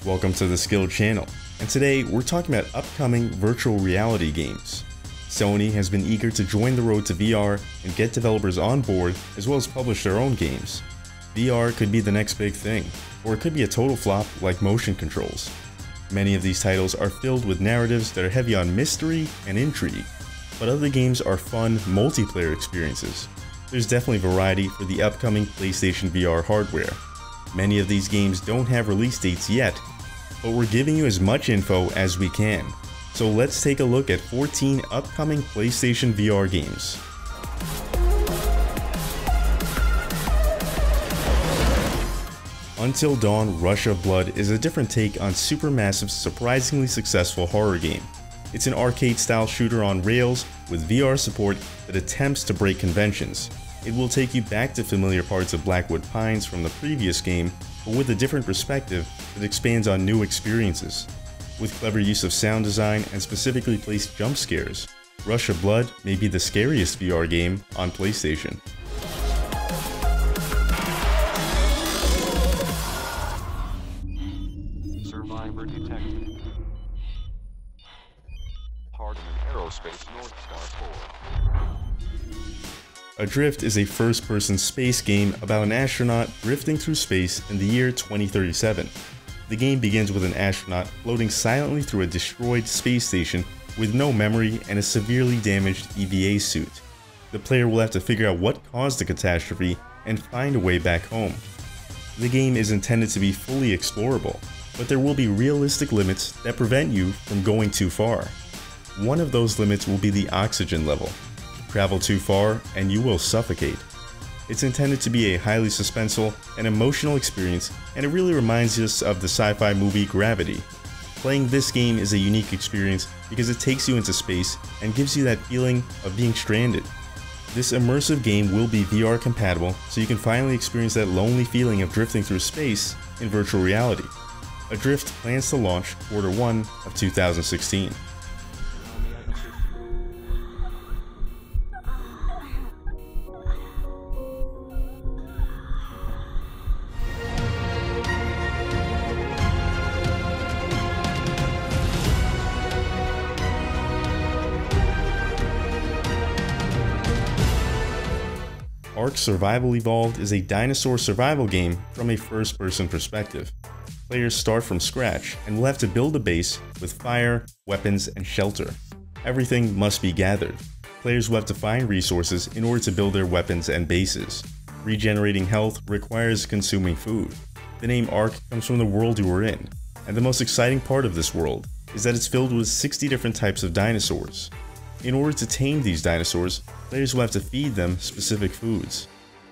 Welcome to the Skill channel, and today we're talking about upcoming virtual reality games. Sony has been eager to join the road to VR and get developers on board as well as publish their own games. VR could be the next big thing, or it could be a total flop like motion controls. Many of these titles are filled with narratives that are heavy on mystery and intrigue, but other games are fun multiplayer experiences. There's definitely variety for the upcoming PlayStation VR hardware. Many of these games don't have release dates yet, but we're giving you as much info as we can. So let's take a look at 14 upcoming PlayStation VR games. Until Dawn: Rush of Blood is a different take on Supermassive's surprisingly successful horror game. It's an arcade-style shooter on rails with VR support that attempts to break conventions. It will take you back to familiar parts of Blackwood Pines from the previous game, but with a different perspective that expands on new experiences. With clever use of sound design and specifically placed jump scares, Rush of Blood may be the scariest VR game on PlayStation. Survivor detected. Part of an aerospace North Star 4. Adrift is a first-person space game about an astronaut drifting through space in the year 2037. The game begins with an astronaut floating silently through a destroyed space station with no memory and a severely damaged EVA suit. The player will have to figure out what caused the catastrophe and find a way back home. The game is intended to be fully explorable, but there will be realistic limits that prevent you from going too far. One of those limits will be the oxygen level. Travel too far and you will suffocate. It's intended to be a highly suspenseful and emotional experience, and it really reminds us of the sci-fi movie Gravity. Playing this game is a unique experience because it takes you into space and gives you that feeling of being stranded. This immersive game will be VR compatible, so you can finally experience that lonely feeling of drifting through space in virtual reality. Adrift plans to launch Q1 of 2016. Ark Survival Evolved is a dinosaur survival game from a first-person perspective. Players start from scratch and will have to build a base with fire, weapons, and shelter. Everything must be gathered. Players will have to find resources in order to build their weapons and bases. Regenerating health requires consuming food. The name Ark comes from the world you are in, and the most exciting part of this world is that it's filled with 60 different types of dinosaurs. In order to tame these dinosaurs, players will have to feed them specific foods.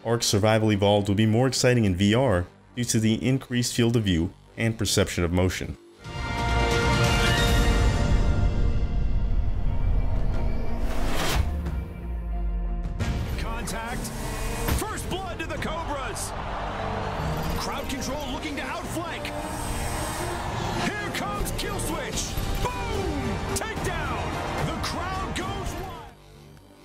Ark Survival Evolved will be more exciting in VR due to the increased field of view and perception of motion. Contact! First blood to the Cobras! Crowd control looking to outflank! Here comes Kill Switch! Boom! Takedown! The crowd goes wild!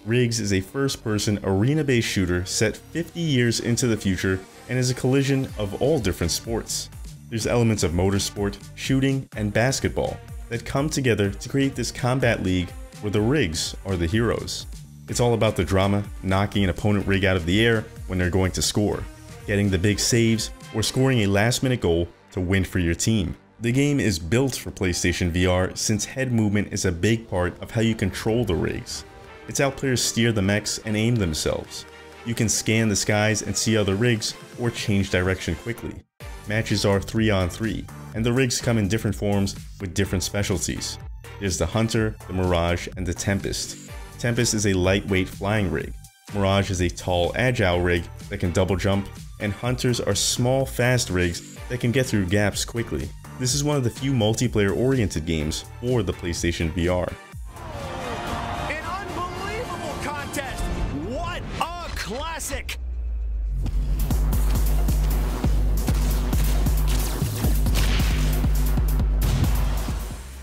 Riggs is a first-person arena-based shooter set 50 years into the future and is a collision of all different sports. There's elements of motorsport, shooting, and basketball that come together to create this combat league where the Riggs are the heroes. It's all about the drama, knocking an opponent rig out of the air when they're going to score, getting the big saves, or scoring a last-minute goal to win for your team. The game is built for PlayStation VR since head movement is a big part of how you control the rigs. It's how players steer the mechs and aim themselves. You can scan the skies and see other rigs or change direction quickly. Matches are 3-on-3, and the rigs come in different forms with different specialties. There's the Hunter, the Mirage, and the Tempest. Tempest is a lightweight flying rig. Mirage is a tall, agile rig that can double jump, and Hunters are small, fast rigs that can get through gaps quickly. This is one of the few multiplayer-oriented games for the PlayStation VR. An unbelievable contest! What a classic!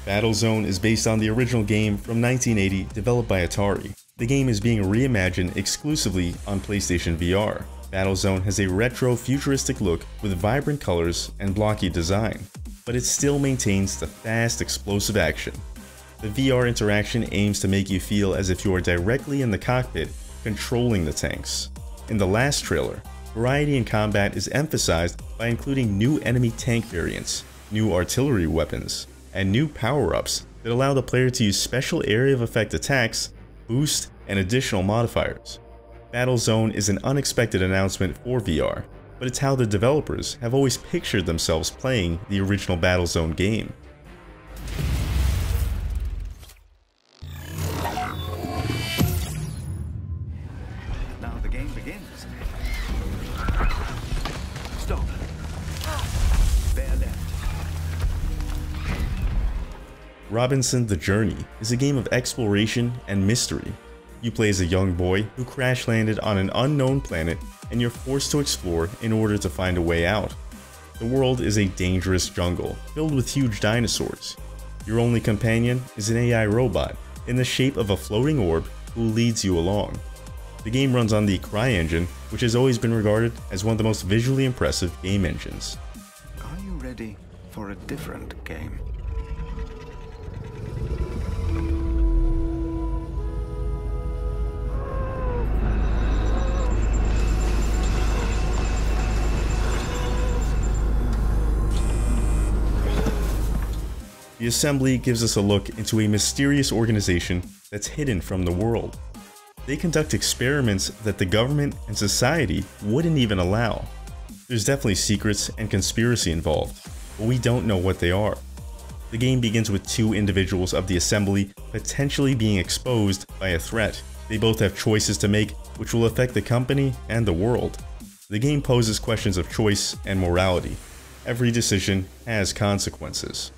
Battlezone is based on the original game from 1980 developed by Atari. The game is being reimagined exclusively on PlayStation VR. Battlezone has a retro futuristic look with vibrant colors and blocky design. but it still maintains the fast, explosive action. The VR interaction aims to make you feel as if you are directly in the cockpit, controlling the tanks. In the last trailer, variety in combat is emphasized by including new enemy tank variants, new artillery weapons, and new power-ups that allow the player to use special area of effect attacks, boost, and additional modifiers. Battlezone is an unexpected announcement for VR, but it's how the developers have always pictured themselves playing the original Battlezone game. Now the game begins. Stop. Bear left. Robinson: The Journey is a game of exploration and mystery. You play as a young boy who crash landed on an unknown planet, and you're forced to explore in order to find a way out. The world is a dangerous jungle filled with huge dinosaurs. Your only companion is an AI robot in the shape of a floating orb who leads you along. The game runs on the CryEngine, which has always been regarded as one of the most visually impressive game engines. Are you ready for a different game? The Assembly gives us a look into a mysterious organization that's hidden from the world. They conduct experiments that the government and society wouldn't even allow. There's definitely secrets and conspiracy involved, but we don't know what they are. The game begins with two individuals of the Assembly potentially being exposed by a threat. They both have choices to make which will affect the company and the world. The game poses questions of choice and morality. Every decision has consequences.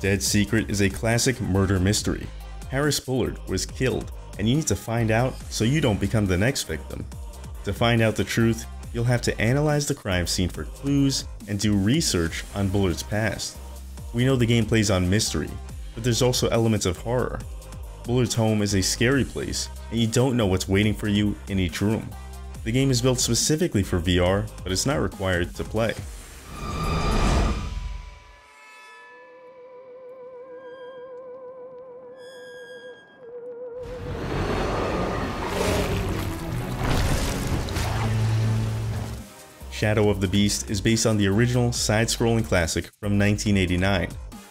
Dead Secret is a classic murder mystery. Harris Bullard was killed, and you need to find out so you don't become the next victim. To find out the truth, you'll have to analyze the crime scene for clues and do research on Bullard's past. We know the game plays on mystery, but there's also elements of horror. Bullard's home is a scary place, and you don't know what's waiting for you in each room. The game is built specifically for VR, but it's not required to play. Shadow of the Beast is based on the original side-scrolling classic from 1989.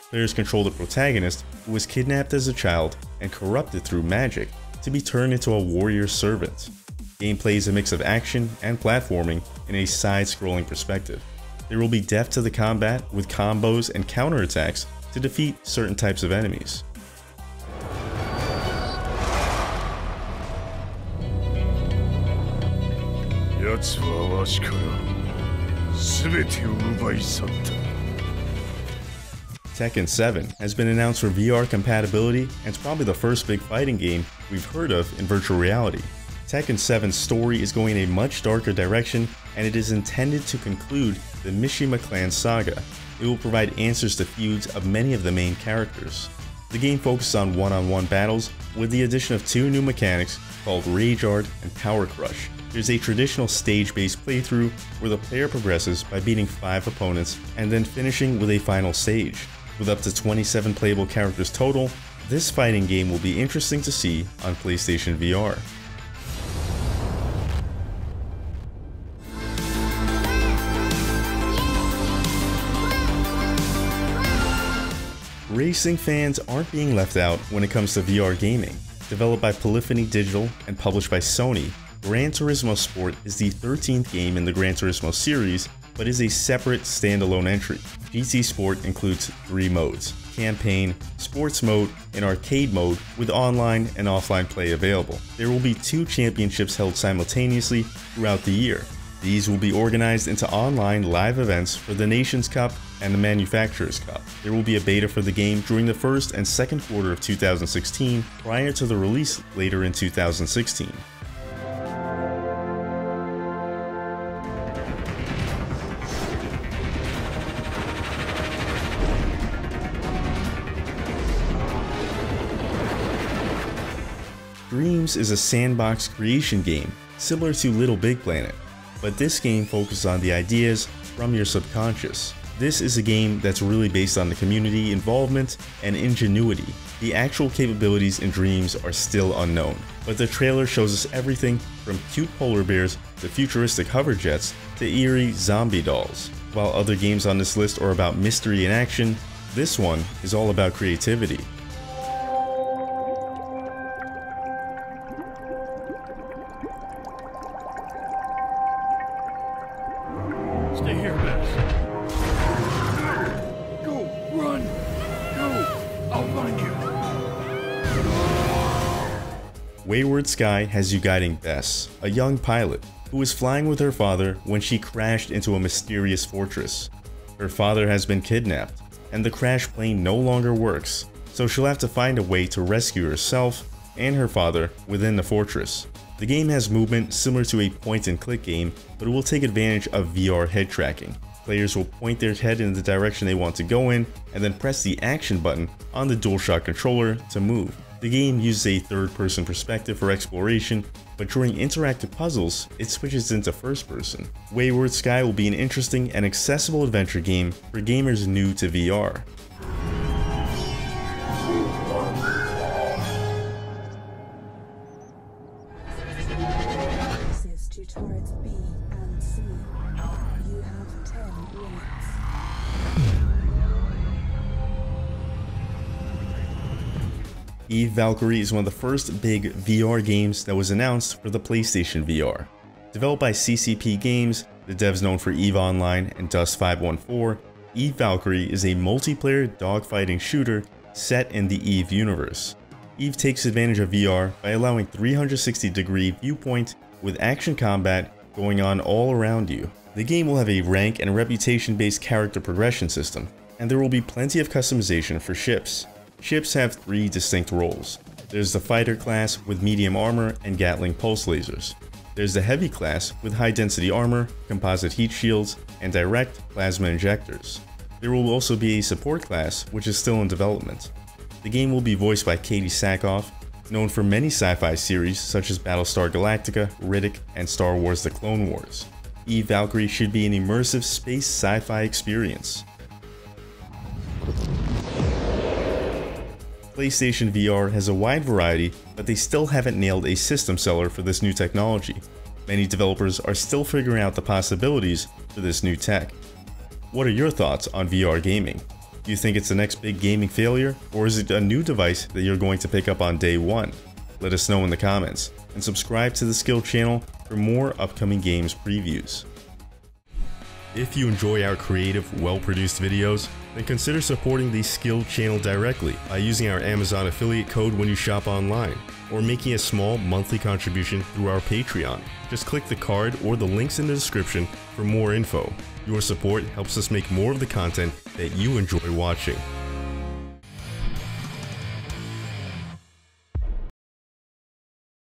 Players control the protagonist, who was kidnapped as a child and corrupted through magic to be turned into a warrior servant. Gameplay is a mix of action and platforming in a side-scrolling perspective. There will be depth to the combat with combos and counterattacks to defeat certain types of enemies. Tekken 7 has been announced for VR compatibility, and it's probably the first big fighting game we've heard of in virtual reality. Tekken 7's story is going in a much darker direction, and it is intended to conclude the Mishima clan saga. It will provide answers to feuds of many of the main characters. The game focuses on one-on-one battles with the addition of two new mechanics called Rage Art and Power Crush. There's a traditional stage-based playthrough where the player progresses by beating 5 opponents and then finishing with a final stage. With up to 27 playable characters total, this fighting game will be interesting to see on PlayStation VR. Racing fans aren't being left out when it comes to VR gaming. Developed by Polyphony Digital and published by Sony, Gran Turismo Sport is the 13th game in the Gran Turismo series, but is a separate standalone entry. GT Sport includes 3 modes: Campaign, Sports Mode, and Arcade Mode, with online and offline play available. There will be 2 championships held simultaneously throughout the year. These will be organized into online live events for the Nations Cup and the Manufacturers Cup. There will be a beta for the game during the first and second quarter of 2016, prior to the release later in 2016. Dreams is a sandbox creation game similar to Little Big Planet, but this game focuses on the ideas from your subconscious. This is a game that's really based on the community involvement and ingenuity. The actual capabilities in Dreams are still unknown, but the trailer shows us everything from cute polar bears to futuristic hover jets to eerie zombie dolls. While other games on this list are about mystery and action, this one is all about creativity. Stay here, Bess. Go, run, go. I'll find you. Wayward Sky has you guiding Bess, a young pilot, who was flying with her father when she crashed into a mysterious fortress. Her father has been kidnapped, and the crashed plane no longer works, so she'll have to find a way to rescue herself and her father within the fortress. The game has movement similar to a point-and-click game, but it will take advantage of VR head tracking. Players will point their head in the direction they want to go in, and then press the action button on the DualShock controller to move. The game uses a third-person perspective for exploration, but during interactive puzzles, it switches into first-person. Wayward Sky will be an interesting and accessible adventure game for gamers new to VR. Access to turrets B and C. You have 10 minutes. Eve Valkyrie is one of the first big VR games that was announced for the PlayStation VR. Developed by CCP Games, the devs known for EVE Online and Dust 514, Eve Valkyrie is a multiplayer dogfighting shooter set in the Eve universe. Eve takes advantage of VR by allowing 360-degree viewpoint with action combat going on all around you. The game will have a rank and reputation-based character progression system, and there will be plenty of customization for ships. Ships have 3 distinct roles. There's the fighter class with medium armor and Gatling pulse lasers. There's the heavy class with high density armor, composite heat shields, and direct plasma injectors. There will also be a support class, which is still in development. The game will be voiced by Katie Sackhoff, known for many sci-fi series such as Battlestar Galactica, Riddick, and Star Wars The Clone Wars. Eve Valkyrie should be an immersive space sci-fi experience. PlayStation VR has a wide variety, but they still haven't nailed a system seller for this new technology. Many developers are still figuring out the possibilities for this new tech. What are your thoughts on VR gaming? Do you think it's the next big gaming failure, or is it a new device that you're going to pick up on day one? Let us know in the comments, and subscribe to the Skill channel for more upcoming games previews. If you enjoy our creative, well-produced videos, then consider supporting the Skill channel directly by using our Amazon affiliate code when you shop online, or making a small monthly contribution through our Patreon. Just click the card or the links in the description for more info. Your support helps us make more of the content that you enjoy watching.